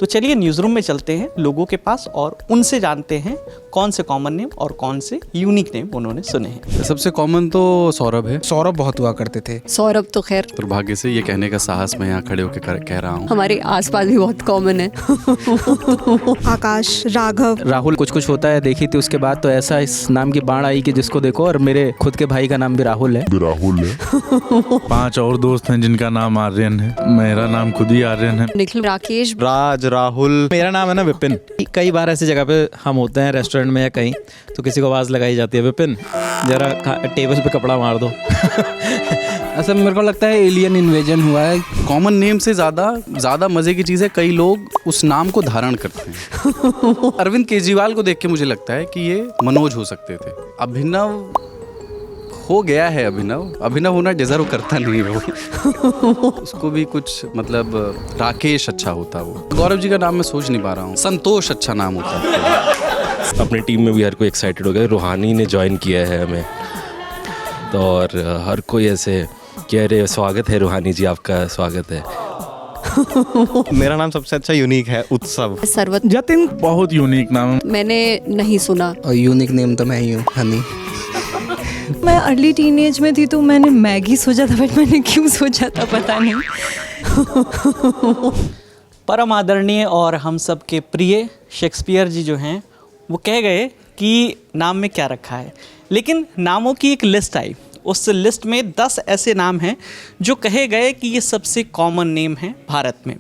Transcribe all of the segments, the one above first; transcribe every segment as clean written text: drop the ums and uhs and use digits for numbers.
तो चलिए news room में चलते हैं लोगों के पास और उनसे जानते हैं कौन से कॉमन नेम और कौन से यूनिक नेम उन्होंने सुने हैं। सबसे कॉमन तो सौरभ है। सौरभ बहुत हुआ करते थे। सौरभ तो खैर दुर्भाग्य से ये कहने का साहस मैं यहाँ खड़े होकर कह रहा हूँ। हमारे आसपास भी बहुत कॉमन है। आकाश, राघव, राहुल कुछ होता है देखी थी, उसके बाद तो ऐसा इस नाम की बाढ़ आई कि जिसको देखो। और मेरे खुद के भाई का नाम भी राहुल है। 5 और दोस्त हैं जिनका नाम आर्यन है। मेरा नाम खुद ही आर्यन है। निखिल, राकेश, राज, राहुल। मेरा नाम है ना विपिन। कई बार ऐसी जगह पे हम होते हैं, रेस्टोरेंट में या कहीं, तो किसी को आवाज़ लगाई जाती है, विपिन जरा टेबल पे कपड़ा मार दो। असल मेरे को लगता है एलियन इन्वेजन हुआ है। कॉमन नेम से ज़्यादा मज़े की चीज़ है कई लोग उस नाम को धारण करते हैं। अरविंद केजरीवाल को देख के मुझे लगता है कि ये मनोज हो सकते थे। अभिनव हो गया है। अभिनव होना डिजर्व करता नहीं है वो। उसको भी कुछ मतलब राकेश अच्छा होता वो। गौरव जी का नाम मैं सोच नहीं पा रहा हूँ। संतोष अच्छा नाम होता। अपनी टीम में भी हर कोई एक्साइटेड हो गया। रूहानी ने ज्वाइन किया है हमें, तो और हर कोई ऐसे कह रहे स्वागत है रूहानी जी, आपका स्वागत है। मेरा नाम सबसे अच्छा यूनिक है, उत्सव। सरवत, जतिन बहुत यूनिक नाम है। मैंने नहीं सुना। और यूनिक नेम तो मैं ही हूँ, हनी। मैं अर्ली टीनेज में थी तो मैंने मैगी सोचा था, बट मैंने क्यों सोचा था पता नहीं। परम आदरणीय और हम सब के प्रिय शेक्सपियर जी जो हैं वो कह गए कि नाम में क्या रखा है, लेकिन नामों की एक लिस्ट आई। उस लिस्ट में 10 ऐसे नाम हैं जो कहे गए कि ये सबसे कॉमन नेम हैं भारत में।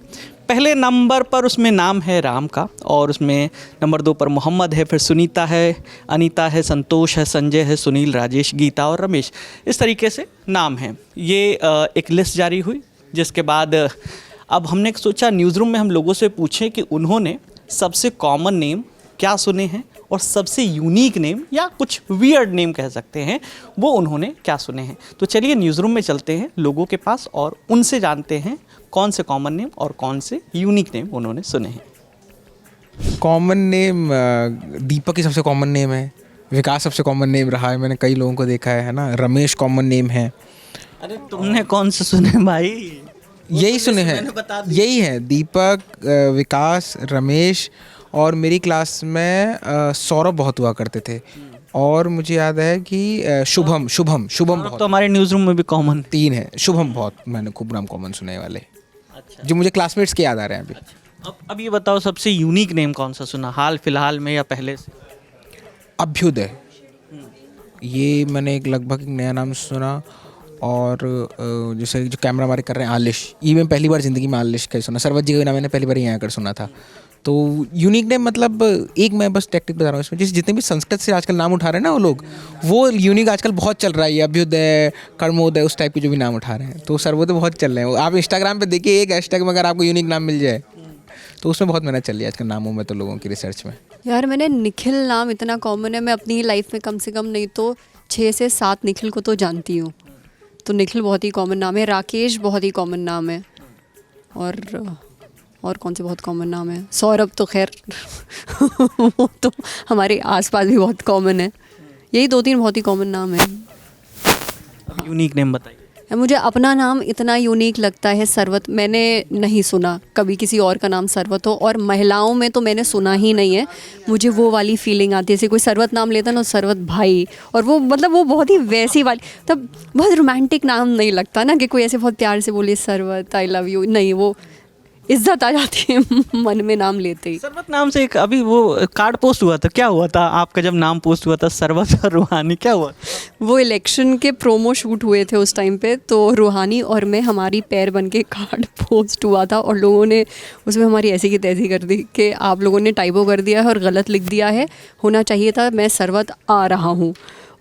पहले नंबर पर उसमें नाम है राम का, और उसमें नंबर 2 पर मोहम्मद है, फिर सुनीता है, अनीता है, संतोष है, संजय है, सुनील, राजेश, गीता और रमेश। इस तरीके से नाम हैं। ये एक लिस्ट जारी हुई, जिसके बाद अब हमने सोचा न्यूज़ रूम में हम लोगों से पूछें कि उन्होंने सबसे कॉमन नेम क्या सुने हैं और सबसे यूनिक नेम या कुछ वियर्ड नेम कह सकते हैं वो उन्होंने क्या सुने हैं। तो चलिए न्यूज़ रूम में चलते हैं लोगों के पास और उनसे जानते हैं कौन से कॉमन नेम और कौन से यूनिक नेम उन्होंने सुने हैं। कॉमन नेम दीपक ही सबसे कॉमन नेम है। विकास सबसे कॉमन नेम रहा है, मैंने कई लोगों को देखा है ना। रमेश कॉमन नेम है। अरे तुमने कौन से सुने भाई? यही सुने हैं, यही है दीपक, विकास, रमेश। और मेरी क्लास में सौरभ बहुत हुआ करते थे। और मुझे याद है कि शुभम बहुत। तो हमारे न्यूज़ रूम में भी कॉमन 3 है। शुभम बहुत, मैंने खूब नाम कॉमन सुने वाले। अच्छा। जो मुझे क्लासमेट्स के याद आ रहे हैं अभी। अब ये बताओ सबसे यूनिक नेम कौन सा सुना, हाल फिलहाल में या पहले से? अभ्युदय, ये मैंने लगभग एक नया नाम सुना। और जैसे जो कैमरा हमारे कर रहे हैं आलिश, ये मैं पहली बार ज़िंदगी में आलिश का ही सुना। सरवत जी का नाम मैंने पहली बार यहाँ आकर सुना था। तो यूनिक नेम मतलब एक मैं बस टेक्निक बता रहा हूँ इसमें, जैसे जितने भी संस्कृत से आजकल नाम उठा रहे हैं ना वो लोग, वो यूनिक आजकल बहुत चल रहा है। अभ्युदय, कर्मोदय, उस टाइप के जो भी नाम उठा रहे हैं, तो सर्वोदय बहुत चल रहे हैं। आप इंस्टाग्राम पे देखिए, एक हैशटैग में अगर आपको यूनिक नाम मिल जाए तो उसमें बहुत मेहनत चल रही है आजकल नामों में, तो लोगों की रिसर्च में। यार मैंने निखिल नाम इतना कॉमन है, मैं अपनी लाइफ में कम से कम नहीं तो 6 से 7 निखिल को तो जानती हूँ। तो निखिल बहुत ही कॉमन नाम है। राकेश बहुत ही कॉमन नाम है। और कौन से बहुत कॉमन नाम है? सौरभ तो खैर वो तो हमारे आसपास भी बहुत कॉमन है। यही 2-3 बहुत ही कॉमन नाम है। अब यूनिक नेम बताइए। मुझे अपना नाम इतना यूनिक लगता है सरवत। मैंने नहीं सुना कभी किसी और का नाम सरवत हो, और महिलाओं में तो मैंने सुना ही नहीं है। मुझे वो वाली फीलिंग आती है जैसे कोई सरवत नाम लेता ना, सरवत भाई, और वो मतलब वो बहुत ही वैसी वाली, तब बहुत रोमांटिक नाम नहीं लगता ना कि कोई ऐसे बहुत प्यार से बोले सरवत आई लव यू। नहीं, वो इज्जत आ जाती है मन में नाम लेते ही। सरवत नाम से एक अभी वो कार्ड पोस्ट हुआ था, क्या हुआ था आपका जब नाम पोस्ट हुआ था सरवत और रूहानी, क्या हुआ? वो इलेक्शन के प्रोमो शूट हुए थे उस टाइम पे, तो रूहानी और मैं, हमारी पैर बन के कार्ड पोस्ट हुआ था, और लोगों ने उसमें हमारी ऐसी की तैसी कर दी कि आप लोगों ने टाइपो कर दिया है और गलत लिख दिया है। होना चाहिए था मैं सरवत आ रहा हूँ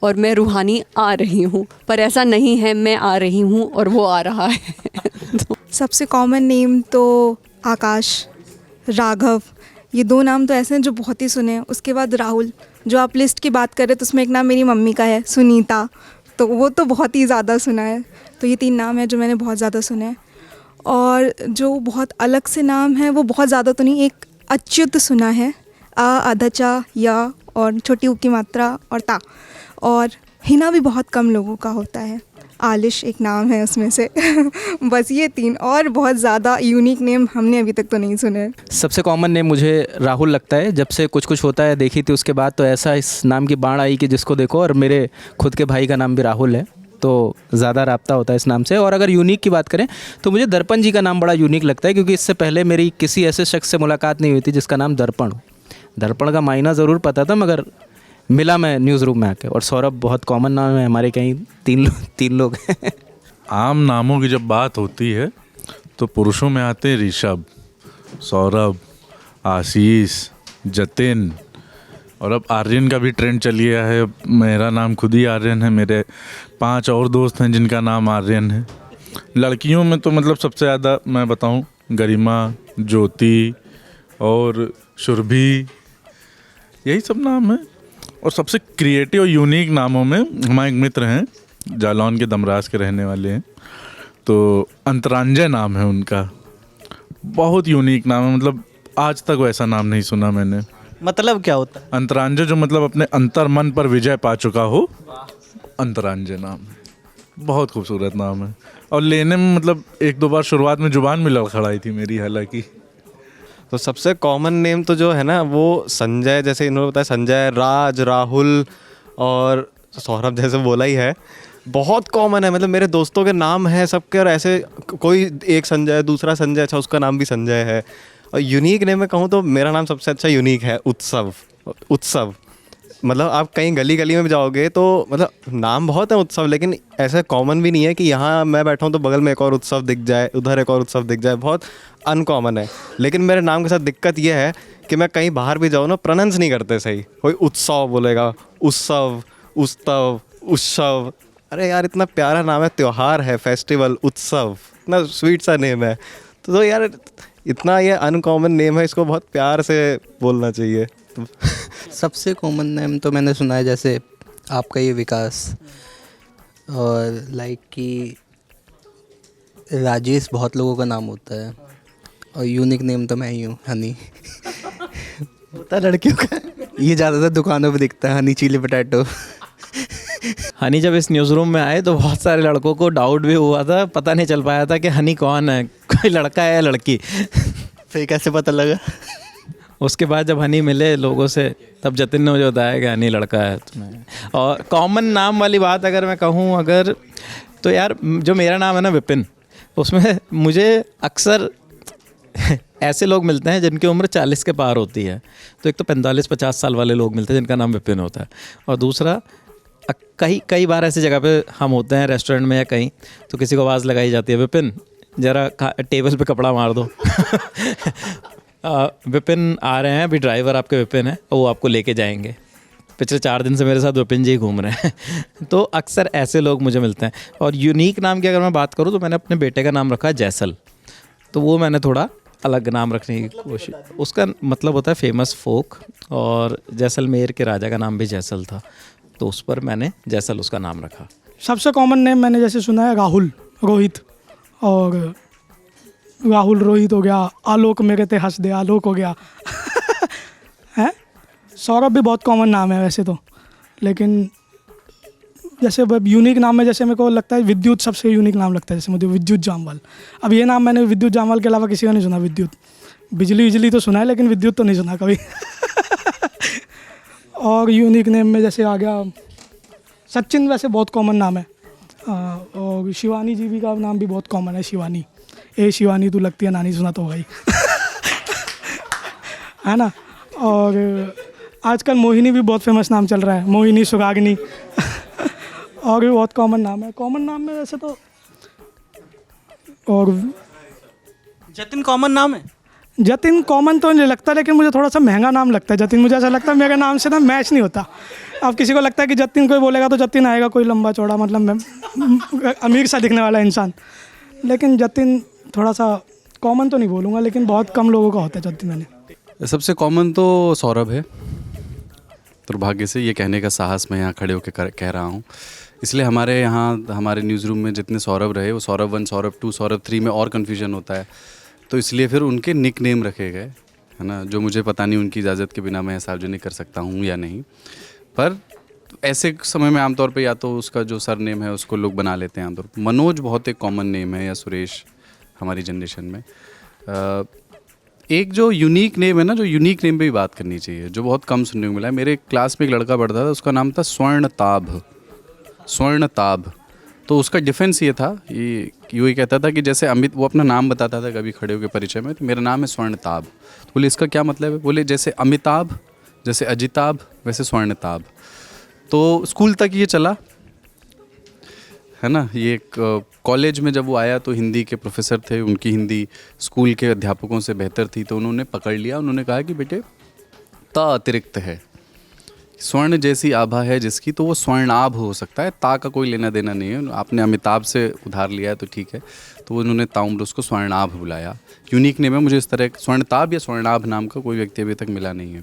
और मैं रूहानी आ रही हूँ, पर ऐसा नहीं है, मैं आ रही हूँ और वो आ रहा है। तो सबसे कॉमन नेम तो आकाश, राघव, ये 2 नाम तो ऐसे हैं जो बहुत ही सुने हैं। उसके बाद राहुल, जो आप लिस्ट की बात कर रहे हैं तो उसमें एक नाम मेरी मम्मी का है, सुनीता, तो वो तो बहुत ही ज़्यादा सुना है। तो ये 3 नाम हैं जो मैंने बहुत ज़्यादा सुने हैं। और जो बहुत अलग से नाम है वो बहुत ज़्यादा तो नहीं, एक अच्युत सुना है, आधा चा, या और छोटी ऊ की मात्रा और ता। और हिना भी बहुत कम लोगों का होता है। आलिश एक नाम है उसमें से बस ये 3 और बहुत ज़्यादा यूनिक नेम हमने अभी तक तो नहीं सुने। सबसे कॉमन नेम मुझे राहुल लगता है। जब से कुछ कुछ होता है देखी थी उसके बाद तो ऐसा इस नाम की बाढ़ आई कि जिसको देखो, और मेरे खुद के भाई का नाम भी राहुल है तो ज़्यादा राब्ता होता है इस नाम से। और अगर यूनिक की बात करें तो मुझे दर्पण जी का नाम बड़ा यूनिक लगता है, क्योंकि इससे पहले मेरी किसी ऐसे शख्स से मुलाकात नहीं हुई थी जिसका नाम दर्पण हो। दर्पण का मायना ज़रूर पता था मगर मिला मैं न्यूज़ रूम में आके। और सौरभ बहुत कॉमन नाम है हमारे, कहीं तीन लोग हैं। आम नामों की जब बात होती है तो पुरुषों में आते हैं ऋषभ, सौरभ, आशीष, जतिन, और अब आर्यन का भी ट्रेंड चल गया है। मेरा नाम खुद ही आर्यन है, मेरे 5 और दोस्त हैं जिनका नाम आर्यन है। लड़कियों में तो मतलब सबसे ज़्यादा मैं बताऊं गरिमा, ज्योति और सुरभि, यही सब नाम है। और सबसे क्रिएटिव और यूनिक नामों में हमारे एक मित्र हैं जालौन के, दमराज के रहने वाले हैं, तो अंतरांजय नाम है उनका। बहुत यूनिक नाम है, मतलब आज तक वैसा नाम नहीं सुना मैंने। मतलब क्या होता है? अंतरांजय जो मतलब अपने अंतर मन पर विजय पा चुका हो, अंतरांजय नाम है। बहुत खूबसूरत नाम है और लेने में मतलब 1-2 बार शुरुआत में जुबान में लड़खड़ाई थी मेरी हालांकि। तो सबसे कॉमन नेम तो जो है ना वो संजय, जैसे इन्होंने बताया संजय, राज, राहुल और सौरभ जैसे बोला ही है, बहुत कॉमन है। मतलब मेरे दोस्तों के नाम हैं सबके, और ऐसे कोई एक संजय, दूसरा संजय, अच्छा उसका नाम भी संजय है। और यूनिक नेम में कहूँ तो मेरा नाम सबसे अच्छा यूनिक है, उत्सव। उत्सव मतलब आप कहीं गली गली में भी जाओगे तो मतलब नाम बहुत है उत्सव, लेकिन ऐसा कॉमन भी नहीं है कि यहाँ मैं बैठा हूँ तो बगल में एक और उत्सव दिख जाए, उधर एक और उत्सव दिख जाए, बहुत अनकॉमन है। लेकिन मेरे नाम के साथ दिक्कत यह है कि मैं कहीं बाहर भी जाऊँ ना, प्रोनाउंस नहीं करते सही। कोई उत्सव बोलेगा, उत्सव, उत्सव, उत्सव। अरे यार इतना प्यारा नाम है, त्यौहार है, फेस्टिवल, उत्सव, इतना स्वीट सा नेम है। तो यार इतना ये अनकॉमन नेम है, इसको बहुत प्यार से बोलना चाहिए। सबसे कॉमन नेम तो मैंने सुना है जैसे आपका ये विकास, और लाइक कि राजेश बहुत लोगों का नाम होता है, और यूनिक नेम तो मैं ही हूँ, हनी। होता है लड़कियों का, ये ज़्यादातर दुकानों पे दिखता है, हनी चिली पोटैटो। हनी जब इस न्यूज़ रूम में आए तो बहुत सारे लड़कों को डाउट भी हुआ था, पता नहीं चल पाया था कि हनी कौन है, कोई लड़का है या लड़की। फिर कैसे पता लगा? उसके बाद जब हनी मिले लोगों से तब जतिन ने मुझे बताया कि हनी लड़का है तुम्हें। और कॉमन नाम वाली बात अगर मैं कहूँ अगर, तो यार जो मेरा नाम है ना विपिन, उसमें मुझे अक्सर ऐसे लोग मिलते हैं जिनकी उम्र 40 के पार होती है। तो एक तो 45-50 साल वाले लोग मिलते हैं जिनका नाम विपिन होता है, और दूसरा कई बार ऐसी जगह पे हम होते हैं रेस्टोरेंट में या कहीं, तो किसी को आवाज़ लगाई जाती है, विपिन ज़रा टेबल पे कपड़ा मार दो। विपिन आ रहे हैं, अभी ड्राइवर आपके विपिन है और वो आपको लेके जाएंगे। पिछले 4 दिन से मेरे साथ विपिन जी घूम रहे हैं। तो अक्सर ऐसे लोग मुझे मिलते हैं। और यूनिक नाम की अगर मैं बात करूँ तो मैंने अपने बेटे का नाम रखा है जैसल। तो वो मैंने थोड़ा अलग नाम रखने की कोशिश, उसका मतलब होता है फेमस फोक, और जैसलमेर के राजा का नाम भी जैसल था, तो उस पर मैंने जैसल उसका नाम रखा। सबसे कॉमन नेम मैंने जैसे सुना है राहुल, रोहित, और राहुल रोहित हो गया, आलोक मेरे ते हंस दे आलोक हो गया। है सौरभ भी बहुत कॉमन नाम है वैसे तो, लेकिन जैसे यूनिक नाम में जैसे मेरे को लगता है विद्युत सबसे यूनिक नाम लगता है। जैसे मुझे विद्युत जामवाल, अब ये नाम मैंने विद्युत जामवाल के अलावा किसी का नहीं सुना। विद्युत, बिजली तो सुना है लेकिन विद्युत तो नहीं सुना कभी। और यूनिक नेम में जैसे आ गया सचिन, वैसे बहुत कॉमन नाम है। और शिवानी जी भी का नाम भी बहुत कॉमन है, शिवानी। ए शिवानी तू लगती है नानी, सुना तो भाई। है ना। और आजकल मोहिनी भी बहुत फेमस नाम चल रहा है, मोहिनी, सुरागनी। और भी बहुत कॉमन नाम है। कॉमन नाम में वैसे तो और जतिन कॉमन नाम है। जतिन कॉमन तो नहीं लगता, लेकिन मुझे थोड़ा सा महंगा नाम लगता है जतिन। मुझे ऐसा लगता है मेरे नाम से ना मैच नहीं होता। अब किसी को लगता है कि जतिन कोई बोलेगा तो जतिन आएगा, कोई लंबा चौड़ा मतलब अमीर सा दिखने वाला इंसान। लेकिन जतिन थोड़ा सा कॉमन तो नहीं बोलूँगा, लेकिन बहुत कम लोगों का होता है जतिन। मैंने सबसे कॉमन तो सौरभ है। दुर्भाग्य से ये कहने का साहस मैं यहाँ खड़े होकर कह रहा हूँ। इसलिए हमारे यहाँ हमारे न्यूज़ रूम में जितने सौरभ रहे, वो सौरभ 1, सौरभ 2, सौरभ 3 में और कन्फ्यूजन होता है, तो इसलिए फिर उनके निक नेम रखे गए, है ना, जो मुझे पता नहीं उनकी इजाज़त के बिना मैं सार्वजनिक कर सकता हूँ या नहीं। पर ऐसे समय में आमतौर पे या तो उसका जो सरनेम है उसको लोग बना लेते हैं आमतौर पे। मनोज बहुत एक कॉमन नेम है, या सुरेश हमारी जनरेशन में। एक जो यूनिक नेम है ना, जो यूनिक नेम पे भी बात करनी चाहिए, जो बहुत कम सुनने को मिला है। मेरे क्लास में एक लड़का पढ़ता था, उसका नाम था स्वर्णताभ। स्वर्णताभ। तो उसका डिफेंस ये था, ये यूँ ही कहता था कि जैसे अमित, वो अपना नाम बताता था कभी खड़े होकर परिचय में, तो मेरा नाम है स्वर्णताभ। तो बोले इसका क्या मतलब है? बोले जैसे अमिताभ, जैसे अजिताभ, वैसे स्वर्णताभ। तो स्कूल तक ये चला, है ना। ये एक कॉलेज में जब वो आया तो हिंदी के प्रोफेसर थे, उनकी हिंदी स्कूल के अध्यापकों से बेहतर थी, तो उन्होंने पकड़ लिया। उन्होंने कहा कि बेटे ता अतिरिक्त है, स्वर्ण जैसी आभा है जिसकी, तो वो स्वर्णाभ हो सकता है, ता का कोई लेना देना नहीं है। आपने अमिताभ से उधार लिया है तो ठीक है। तो उन्होंने ताउम्र उसको स्वर्णाभ बुलाया। यूनिक नेम है, मुझे इस तरह स्वर्णताभ या स्वर्णाभ नाम का कोई व्यक्ति अभी तक मिला नहीं है।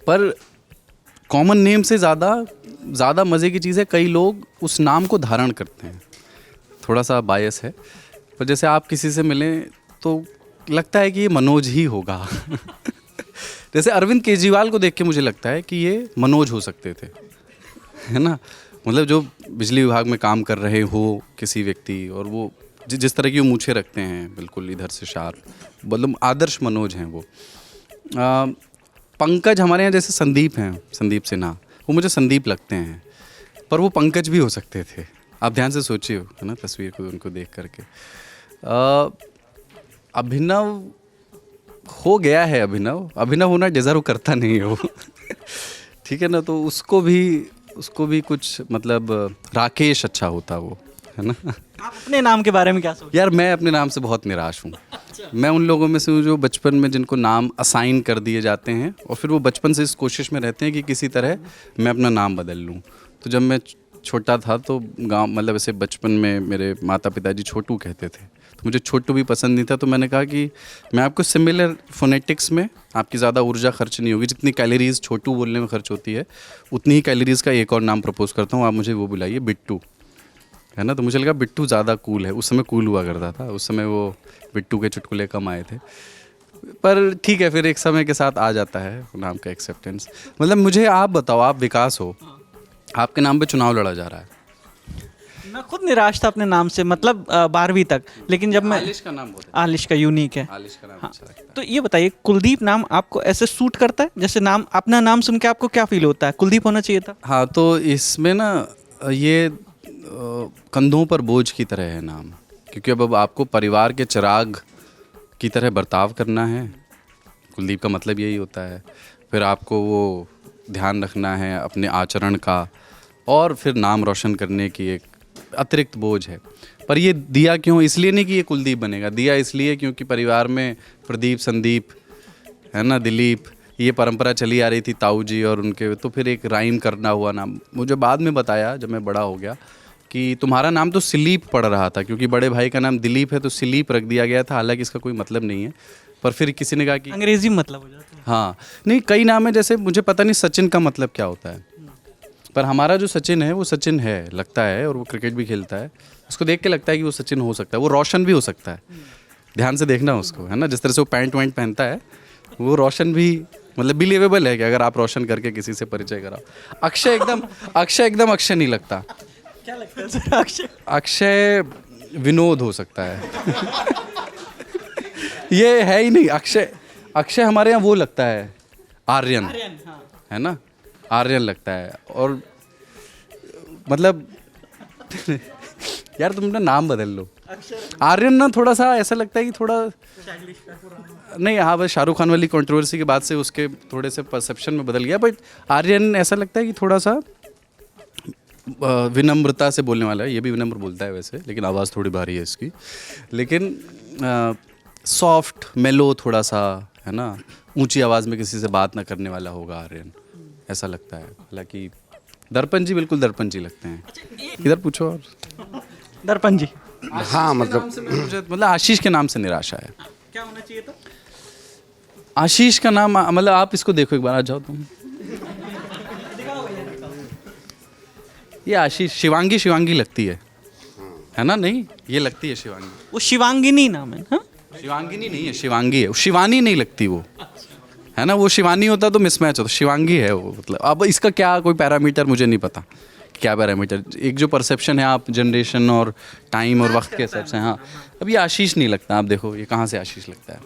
पर कॉमन नेम से ज़्यादा मज़े की चीज़ है, कई लोग उस नाम को धारण करते हैं। थोड़ा सा बायस है, पर जैसे आप किसी से मिलें तो लगता है कि ये मनोज ही होगा। जैसे अरविंद केजरीवाल को देख के मुझे लगता है कि ये मनोज हो सकते थे, है ना। मतलब जो बिजली विभाग में काम कर रहे हो किसी व्यक्ति, और वो जिस तरह की वो मूछें रखते हैं, बिल्कुल इधर से शार्प, मतलब आदर्श मनोज हैं वो। पंकज हमारे यहाँ जैसे संदीप हैं, संदीप सिन्हा, वो मुझे संदीप लगते हैं, पर वो पंकज भी हो सकते थे। आप ध्यान से सोचिए, है ना, तस्वीर को उनको देख करके। अभिनव हो गया है, अभिनव होना डिज़र्व करता नहीं है वो। ठीक है ना, तो उसको भी कुछ मतलब राकेश अच्छा होता वो, है ना। आप अपने नाम के बारे में क्या सोचते हैं? यार मैं अपने नाम से बहुत निराश हूँ। मैं उन लोगों में से हूँ जो बचपन में जिनको नाम असाइन कर दिए जाते हैं, और फिर वो बचपन से इस कोशिश में रहते हैं कि किसी तरह मैं अपना नाम बदल लूँ। तो जब मैं छोटा था तो गाँव, मतलब ऐसे बचपन में मेरे माता पिताजी छोटू कहते थे, तो मुझे छोटू भी पसंद नहीं था। तो मैंने कहा कि मैं आपको सिमिलर फोनेटिक्स में, आपकी ज़्यादा ऊर्जा खर्च नहीं होगी, जितनी कैलोरीज़ छोटू बोलने में खर्च होती है उतनी ही कैलोरीज़ का एक और नाम प्रपोज करता हूँ, आप मुझे वो बुलाइए, बिट्टू, है ना। तो मुझे लगा बिट्टू ज़्यादा कूल है, उस समय कूल हुआ करता था, उस समय वो बिट्टू के चुटकुले कम आए थे। पर ठीक है, फिर एक समय के साथ आ जाता है नाम का एक्सेप्टेंस। मतलब मुझे आप बताओ, आप विकास हो, आपके नाम पे चुनाव लड़ा जा रहा है। मैं खुद निराश था अपने नाम से, मतलब 12वीं तक, लेकिन जब मैं आलिश का नाम बहुत आलिश का यूनिक है। आलिश का नाम अच्छा लगता है। तो ये बताइए, कुलदीप नाम आपको ऐसे सूट करता है? जैसे नाम, अपना नाम सुन के आपको क्या फील होता है? कुलदीप होना चाहिए था? हाँ, तो इसमें ना ये कंधों पर बोझ की तरह है नाम, क्योंकि अब आपको परिवार के चिराग की तरह बर्ताव करना है। कुलदीप का मतलब यही होता है। फिर आपको वो ध्यान रखना है अपने आचरण का, और फिर नाम रोशन करने की एक अतिरिक्त बोझ है। पर ये दिया क्यों? इसलिए नहीं कि ये कुलदीप बनेगा, दिया इसलिए क्योंकि परिवार में प्रदीप, संदीप, है ना, दिलीप, ये परंपरा चली आ रही थी ताऊ जी और उनके। तो फिर एक राइम करना हुआ नाम। मुझे बाद में बताया जब मैं बड़ा हो गया कि तुम्हारा नाम तो सिलीप पड़ रहा था, क्योंकि बड़े भाई का नाम दिलीप है तो सिलीप रख दिया गया था, हालांकि इसका कोई मतलब नहीं है। पर फिर किसी ने कहा कि अंग्रेजी मतलब हो जाता है। हाँ, नहीं, कई नाम है, जैसे मुझे पता नहीं सचिन का मतलब क्या होता है, पर हमारा जो सचिन है वो सचिन है लगता है, और वो क्रिकेट भी खेलता है। उसको देख के लगता है कि वो सचिन हो सकता है। वो रोशन भी हो सकता है, ध्यान से देखना उसको, है ना। जिस तरह से वो पैंट वैंट पहनता है, वो रोशन भी मतलब बिलीवेबल है कि अगर आप रोशन करके किसी से परिचय कराओ। अक्षय एकदम अक्षय नहीं लगता। क्या लगता है सर अक्षय? अक्षय विनोद हो सकता है। ये है ही नहीं। अक्षय हमारे यहाँ वो लगता है आर्यन, हाँ। है ना, आर्यन लगता है। और मतलब यार तुम अपना नाम बदल लो। आर्यन ना थोड़ा सा ऐसा लगता है कि थोड़ा नहीं, हाँ, बस शाहरुख खान वाली कंट्रोवर्सी के बाद से उसके थोड़े से परसेप्शन में बदल गया। बट आर्यन ऐसा लगता है कि थोड़ा सा विनम्रता से बोलने वाला है। ये भी विनम्र बोलता है वैसे, लेकिन आवाज़ थोड़ी भारी है इसकी। लेकिन सॉफ्ट मेलो थोड़ा सा, है ना, ऊंची आवाज़ में किसी से बात ना करने वाला होगा आर्यन, ऐसा लगता है। हालांकि दर्पण जी बिल्कुल दर्पण जी लगते हैं। इधर पूछो। और दर्पण जी, हाँ, मतलब मुझे मतलब आशीष के नाम से निराशा है। क्या होना चाहिए था? आशीष का नाम, मतलब आप इसको देखो एक बार, आ जाओ तुम। ये आशीष, शिवांगी लगती है ना। नहीं, ये लगती है शिवांगी। वो शिवांगिनी नाम है। हाँ, शिवांगिनी नहीं है, शिवांगी है। शिवानी नहीं लगती वो, है ना, वो शिवानी होता तो मिसमैच होता, शिवांगी है वो, मतलब अब इसका क्या कोई पैरामीटर मुझे नहीं पता, क्या पैरामीटर, एक जो परसेप्शन है आप जनरेशन और टाइम और वक्त के हिसाब से। हाँ, अब ये आशीष नहीं लगता, आप देखो ये कहाँ से आशीष लगता है,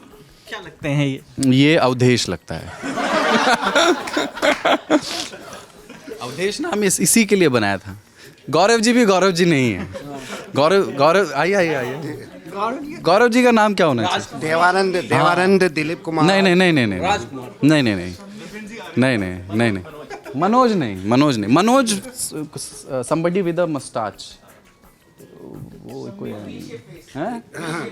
क्या लगते हैं ये अवधेश लगता है। अवधेश नाम इसी के लिए बनाया था। गौरव जी भी गौरव जी नहीं है, गौरव आइए गौरव जी का नाम क्या होना चाहिए? देवानंद दिलीप कुमार। नहीं, मनोज नहीं, somebody with a mustache, वो कोई है?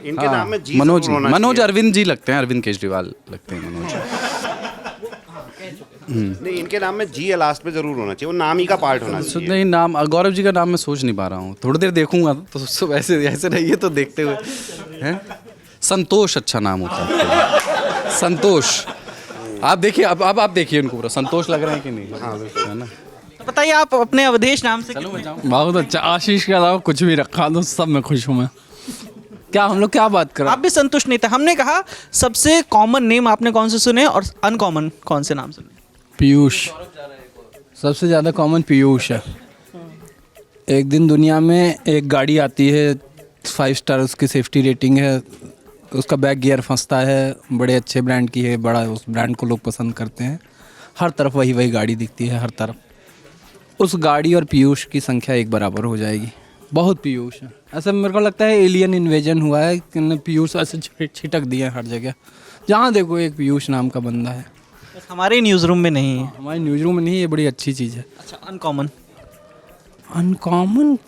इनके नाम में जी मनोज अरविंद जी लगते हैं, अरविंद केजरीवाल लगते हैं मनोज। नहीं, इनके नाम में जी लास्ट में जरूर होना चाहिए, वो नाम ही का पार्ट होना चाहिए। नहीं, नाम गौरव जी का नाम मैं सोच नहीं पा रहा हूँ, थोड़ी देर देखूंगा तो ऐसे रहिए तो देखते हुए हैं। संतोष अच्छा नाम होता है, संतोष। आप देखिए, अब आप देखिए उनको पूरा संतोष लग रहे हैं कि नहीं? हाँ, है ना। तो बताइए आप अपने अवधेश नाम से। बहुत अच्छा, आशीष के अलावा कुछ भी रखा दो सब में खुश हूँ मैं। क्या हम लोग क्या बात कर रहे आप भी संतुष्ट नहीं थे, हमने कहा सबसे कॉमन नेम आपने कौन से सुने और अनकॉमन कौन से नाम सुने? पीयूष, सबसे ज़्यादा कॉमन पीयूष है। एक दिन दुनिया में एक गाड़ी आती है, 5 स्टार उसकी सेफ्टी रेटिंग है, उसका बैक गियर फंसता है, बड़े अच्छे ब्रांड की है, बड़ा उस ब्रांड को लोग पसंद करते हैं, हर तरफ वही गाड़ी दिखती है, हर तरफ। उस गाड़ी और पीयूष की संख्या एक बराबर हो जाएगी। बहुत पीयूष है, ऐसा मेरे को लगता है एलियन इन्वेजन हुआ है कि पीयूष ऐसे छिटक दिए हर जगह, जहाँ देखो एक पीयूष नाम का बंदा है। बस हमारे न्यूज़ रूम में नहीं है। हमारे न्यूज़ रूम में नहीं, ये बड़ी अच्छी चीज़ है। अच्छा, अनकॉमन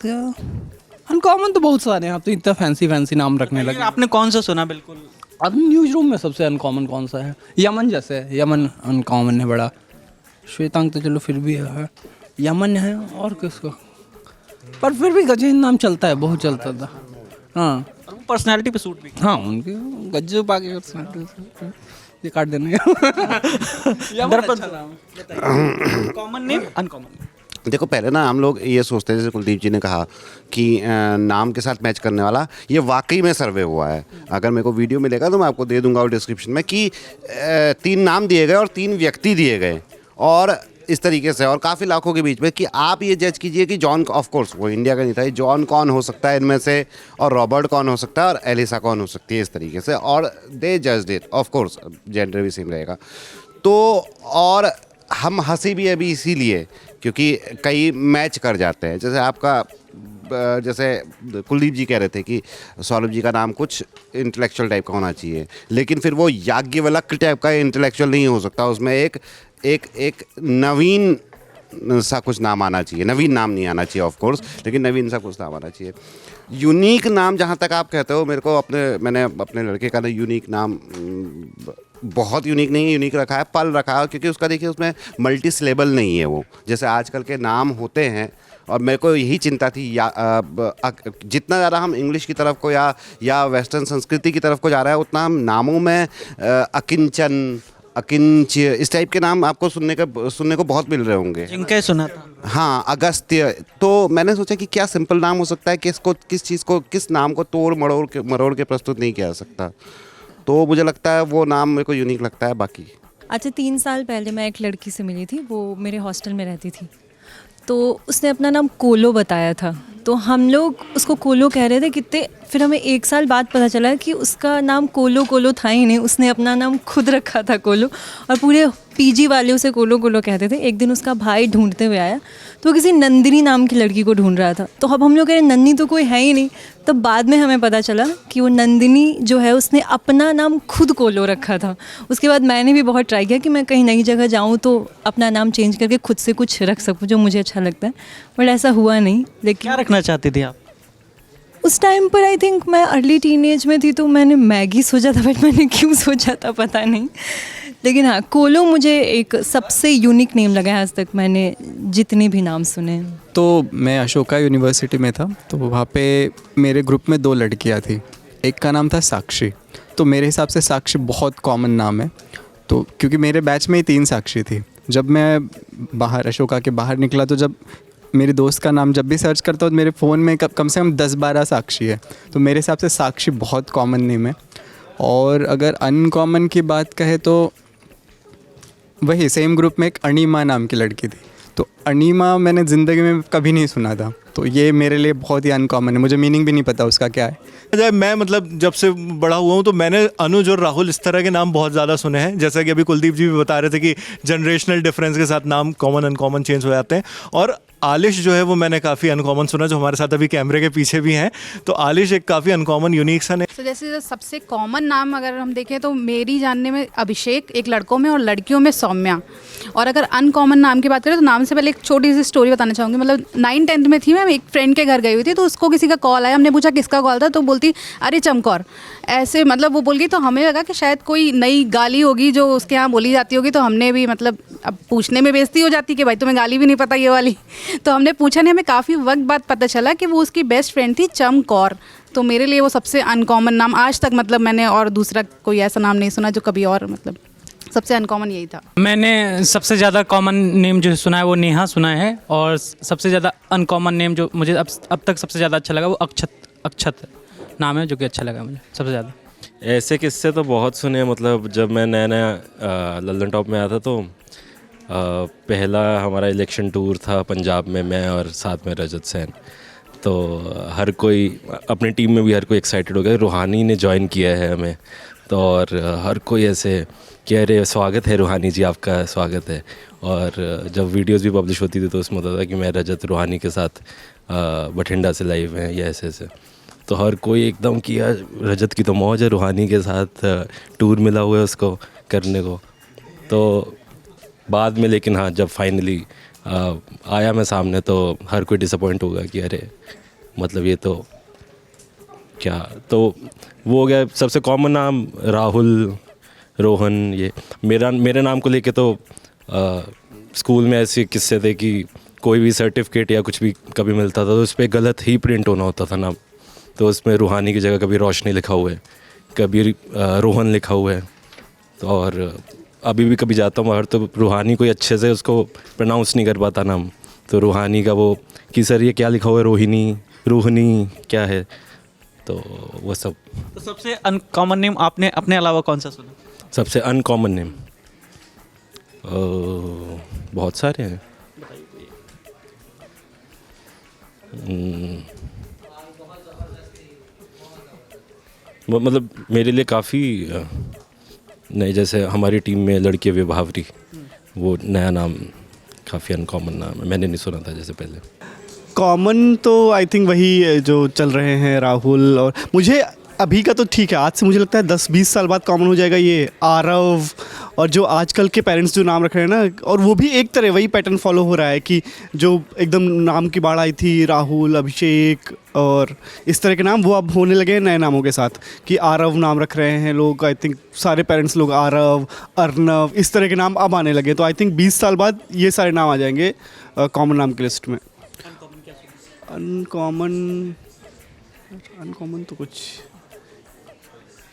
क्या? अनकॉमन तो बहुत सारे हैं, आप तो इतना फैंसी नाम रखने लगे। आपने कौन सा सुना? बिल्कुल अब न्यूज़ रूम में सबसे अनकॉमन कौन सा है? यमन जैसे है, यमन अनकॉमन है बड़ा। श्वेतांग तो चलो फिर भी है, यमन है, और किसको, पर फिर भी गजेंद्र नाम चलता है, बहुत चलता था। हाँ, पर्सनालिटी पे सूट भी। हाँ, उनके गज्जू पाके ये काट देने। Common name, uncommon. देखो, पहले ना हम लोग ये सोचते हैं, जैसे कुलदीप जी ने कहा कि नाम के साथ मैच करने वाला, ये वाकई में सर्वे हुआ है। अगर मेरे को वीडियो मिलेगा तो मैं आपको दे दूंगा और डिस्क्रिप्शन में कि 3 नाम दिए गए और 3 व्यक्ति दिए गए, और इस तरीके से, और काफ़ी लाखों के बीच में, कि आप ये जज कीजिए कि जॉन, ऑफ कोर्स वो इंडिया का नहीं था, जॉन कौन हो सकता है इनमें से, और रॉबर्ट कौन हो सकता है, और एलिसा कौन हो सकती है, इस तरीके से, और they judged it. Of course gender भी सेम रहेगा। तो और हम हंसी भी अभी इसीलिए क्योंकि कई मैच कर जाते हैं। जैसे आपका, जैसे कुलदीप जी कह रहे थे कि सौरभ जी का नाम कुछ इंटेलेक्चुअल टाइप का होना चाहिए, लेकिन फिर वो याज्ञवल्क्य टाइप का इंटेलेक्चुअल नहीं हो सकता, उसमें एक नवीन सा कुछ नाम आना चाहिए। नवीन नाम नहीं आना चाहिए ऑफ कोर्स, लेकिन नवीन सा कुछ नाम आना चाहिए। यूनिक नाम जहाँ तक आप कहते हो, मेरे को मैंने अपने लड़के का ना यूनिक नाम, बहुत यूनिक नहीं है, यूनिक रखा है, पल रखा है, क्योंकि उसका देखिए उसमें मल्टी सिलेबल नहीं है वो, जैसे आजकल के नाम होते हैं। और मेरे को यही चिंता थी, जितना ज़्यादा हम इंग्लिश की तरफ को या वेस्टर्न संस्कृति की तरफ को जा रहा है, उतना हम नामों में अकिंचन, अकिंच, इस टाइप के नाम आपको सुनने को बहुत मिल रहे होंगे। जिनका सुना था, हाँ, अगस्त्य। तो मैंने सोचा कि क्या सिंपल नाम हो सकता है कि किस नाम को तोड़ मरोड़ के प्रस्तुत नहीं किया जा सकता। तो मुझे लगता है वो नाम मेरे को यूनिक लगता है। बाकी अच्छा, 3 साल पहले मैं एक लड़की से मिली थी, वो मेरे हॉस्टल में रहती थी, तो उसने अपना नाम कोलो बताया था, तो हम लोग उसको कोलो कह रहे थे कितने, फिर हमें 1 साल बाद पता चला कि उसका नाम कोलो था ही नहीं, उसने अपना नाम खुद रखा था कोलो, और पूरे पीजी वाले उसे कोलो कहते थे। एक दिन उसका भाई ढूंढते हुए आया, तो वो किसी नंदिनी नाम की लड़की को ढूंढ रहा था, तो अब हम लोग कह रहे नंदिनी तो कोई है ही नहीं। तब बाद में हमें पता चला कि वो नंदिनी जो है उसने अपना नाम खुद कोलो रखा था। उसके बाद मैंने भी बहुत ट्राई किया कि मैं कहीं नई जगह जाऊँ तो अपना नाम चेंज करके खुद से कुछ रख सकूँ जो मुझे अच्छा लगता है, बट ऐसा हुआ नहीं। लेकिन क्या रखना चाहती थी आप उस टाइम पर? आई थिंक मैं अर्ली टीनेज में थी, तो मैंने मैगी सोचा था, बट मैंने क्यों सोचा था पता नहीं। लेकिन हाँ, कोलो मुझे एक सबसे यूनिक नेम लगा है आज तक मैंने जितने भी नाम सुने। तो मैं अशोका यूनिवर्सिटी में था, तो वहाँ पे मेरे ग्रुप में 2 लड़कियाँ थी, एक का नाम था साक्षी। तो मेरे हिसाब से साक्षी बहुत कॉमन नाम है, तो क्योंकि मेरे बैच में ही 3 साक्षी थी। जब मैं बाहर अशोका के बाहर निकला, तो जब मेरे दोस्त का नाम जब भी सर्च करता हूँ तो मेरे फ़ोन में कम से कम 10-12 साक्षी है, तो मेरे हिसाब से साक्षी बहुत कॉमन नेम है। और अगर अनकॉमन की बात कहे तो वही सेम ग्रुप में एक अनीमा नाम की लड़की थी, तो अनीमा मैंने ज़िंदगी में कभी नहीं सुना था, तो ये मेरे लिए बहुत ही अनकॉमन है, मुझे मीनिंग भी नहीं पता उसका क्या है। मैं मतलब जब से बड़ा हुआ हूँ तो मैंने अनुज और राहुल इस तरह के नाम बहुत ज़्यादा सुने हैं, जैसा कि अभी कुलदीप जी भी बता रहे थे कि जनरेशनल डिफरेंस के साथ नाम कॉमन अनकॉमन चेंज हो जाते हैं। और आलिश जो है वो मैंने काफ़ी अनकॉमन सुना, जो हमारे साथ अभी कैमरे के पीछे भी हैं, तो आलिश एक काफ़ी अनकॉमन यूनिक सा तो जैसे सबसे कॉमन नाम अगर हम देखें तो मेरी जानने में अभिषेक एक लड़कों में और लड़कियों में सौम्या। और अगर अनकॉमन नाम की बात करें तो नाम से पहले एक छोटी सी स्टोरी बताना चाहूँगी। मतलब 9th-10th में थी मैं, एक फ्रेंड के घर गई हुई थी, तो उसको किसी का कॉल आया, हमने पूछा किसका कॉल था, तो बोलती अरे चमकौर, ऐसे मतलब वो बोल गई। तो हमें लगा कि शायद कोई नई गाली होगी जो उसके यहाँ बोली जाती होगी, तो हमने भी मतलब अब पूछने में बेइज्जती हो जाती कि भाई तुम्हें गाली भी नहीं पता ये वाली, तो हमने पूछा नहीं। हमें काफ़ी वक्त बाद पता चला कि वो उसकी बेस्ट फ्रेंड थी चमकौर। तो मेरे लिए वो सबसे अनकॉमन नाम आज तक, मतलब मैंने और दूसरा कोई ऐसा नाम नहीं सुना जो कभी, और मतलब सबसे अनकॉमन यही था। मैंने सबसे ज़्यादा कॉमन नेम जो सुना है वो नेहा सुना है, और सबसे ज़्यादा अनकॉमन नेम जो मुझे अब तक सबसे ज़्यादा अच्छा लगा वो अक्षत नाम है, जो कि अच्छा लगा मुझे सबसे ज़्यादा। ऐसे किस्से तो बहुत सुने हैं। मतलब जब मैं नया नया लल्दन टॉप में आया था तो पहला हमारा इलेक्शन टूर था पंजाब में, मैं और साथ में रजत सैन। तो हर कोई अपनी टीम में भी हर कोई एक्साइटेड हो गया, रूहानी ने ज्वाइन किया है हमें, तो और हर कोई ऐसे कह रहे स्वागत है रूहानी जी, आपका स्वागत है। और जब वीडियोस भी पब्लिश होती थी तो उसमें होता था कि मैं रजत रूहानी के साथ बठिंडा से लाइव हैं या ऐसे ऐसे। तो हर कोई एकदम कि यार रजत की तो मौज है, रूहानी के साथ टूर मिला हुआ है उसको करने को। तो बाद में लेकिन हाँ, जब फाइनली आया मैं सामने तो हर कोई डिसअपॉइंट होगा कि अरे मतलब ये तो क्या। तो वो हो गया सबसे कॉमन नाम, राहुल, रोहन। ये मेरे नाम को लेके तो स्कूल में ऐसे किस्से थे कि कोई भी सर्टिफिकेट या कुछ भी कभी मिलता था तो उस पर गलत ही प्रिंट होना होता था नाम, तो उसमें रूहानी की जगह कभी रोशनी लिखा हुआ है, कभी रोहन लिखा हुआ है। तो और अभी भी कभी जाता हूँ बाहर तो रूहानी कोई अच्छे से उसको प्रोनाउंस नहीं कर पाता नाम, तो रूहानी का वो कि सर ये क्या लिखा हुआ है, रोहिणी, रूहनी क्या है, तो वो सब। तो सबसे अनकॉमन नेम आपने अपने अलावा कौन सा सुना? सबसे अनकॉमन नेम बहुत सारे हैं। मतलब मेरे लिए काफ़ी नए, जैसे हमारी टीम में लड़की विभावरी, वो नया नाम काफ़ी अनकॉमन नाम है, मैंने नहीं सुना था जैसे पहले। कॉमन तो आई थिंक वही जो चल रहे हैं राहुल, और मुझे अभी का तो ठीक है, आज से मुझे लगता है 10-20 साल बाद कॉमन हो जाएगा ये आरव, और जो आजकल के पेरेंट्स जो नाम रख रहे हैं ना, और वो भी एक तरह वही पैटर्न फॉलो हो रहा है कि जो एकदम नाम की बाढ़ आई थी, राहुल, अभिषेक और इस तरह के नाम, वो अब होने लगे हैं नए नामों के साथ कि आरव नाम रख रहे हैं लोग। आई थिंक सारे पेरेंट्स लोग आरव, अर्नव, इस तरह के नाम अब आने लगे। तो आई थिंक 20 साल बाद ये सारे नाम आ जाएंगे कॉमन नाम की लिस्ट में। अनकॉमन तो कुछ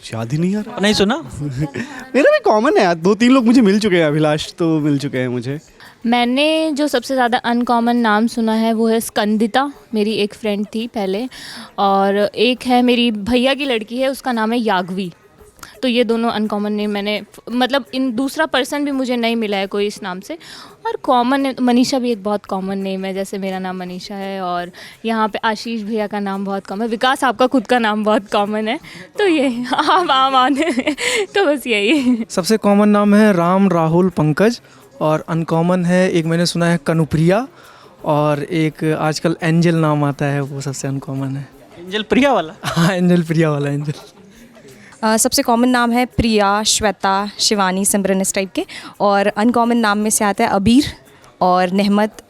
याद ही नहीं आ रहा। नहीं सुना? मेरा भी कॉमन है यार, 2-3 लोग मुझे मिल चुके हैं, अभिलाष तो मिल चुके हैं मुझे। मैंने जो सबसे ज़्यादा अनकॉमन नाम सुना है वो है स्कंदिता, मेरी एक फ्रेंड थी पहले, और एक है मेरी भैया की लड़की है, उसका नाम है याग्वी। तो ये दोनों अनकॉमन नेम मैंने, मतलब इन दूसरा पर्सन भी मुझे नहीं मिला है कोई इस नाम से। और कॉमन नेम मनीषा भी एक बहुत कॉमन नेम है, जैसे मेरा नाम मनीषा है, और यहाँ पे आशीष भैया का नाम बहुत कॉमन है, विकास आपका खुद का नाम बहुत कॉमन है, तो ये आप आम आने तो बस यही। सबसे कॉमन नाम है राम, राहुल, पंकज, और अनकॉमन है एक मैंने सुना है कनुप्रिया, और एक आजकल एंजल नाम आता है, वो सबसे अनकॉमन है। एंजल प्रिया वाला? हाँ, एंजल प्रिया वाला एंजल। सबसे कॉमन नाम है प्रिया, श्वेता, शिवानी, सिमरन, इस टाइप के। और अनकॉमन नाम में से आता है अबीर और नेहमत।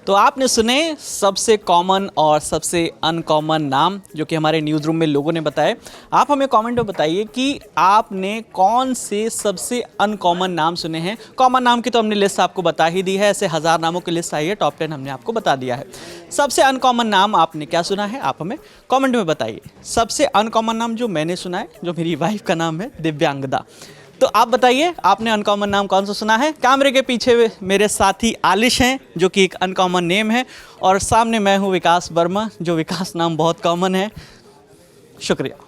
तो आपने सुने सबसे कॉमन और सबसे अनकॉमन नाम जो कि हमारे न्यूज़ रूम में लोगों ने बताए। आप हमें कमेंट में बताइए कि आपने कौन से सबसे अनकॉमन नाम सुने हैं। कॉमन नाम की तो हमने लिस्ट आपको बता ही दी है, ऐसे 1000 नामों की लिस्ट आई है, टॉप 10 हमने आपको बता दिया है। सबसे अनकॉमन नाम आपने क्या सुना है, आप हमें कॉमेंट में बताइए। सबसे अनकॉमन नाम जो मैंने सुना है, जो मेरी वाइफ का नाम है दिव्यांगदा। तो आप बताइए आपने अनकॉमन नाम कौन सा सुना है। कैमरे के पीछे मेरे साथी आलिश हैं जो कि एक अनकॉमन नेम है, और सामने मैं हूं विकास वर्मा, जो विकास नाम बहुत कॉमन है। शुक्रिया।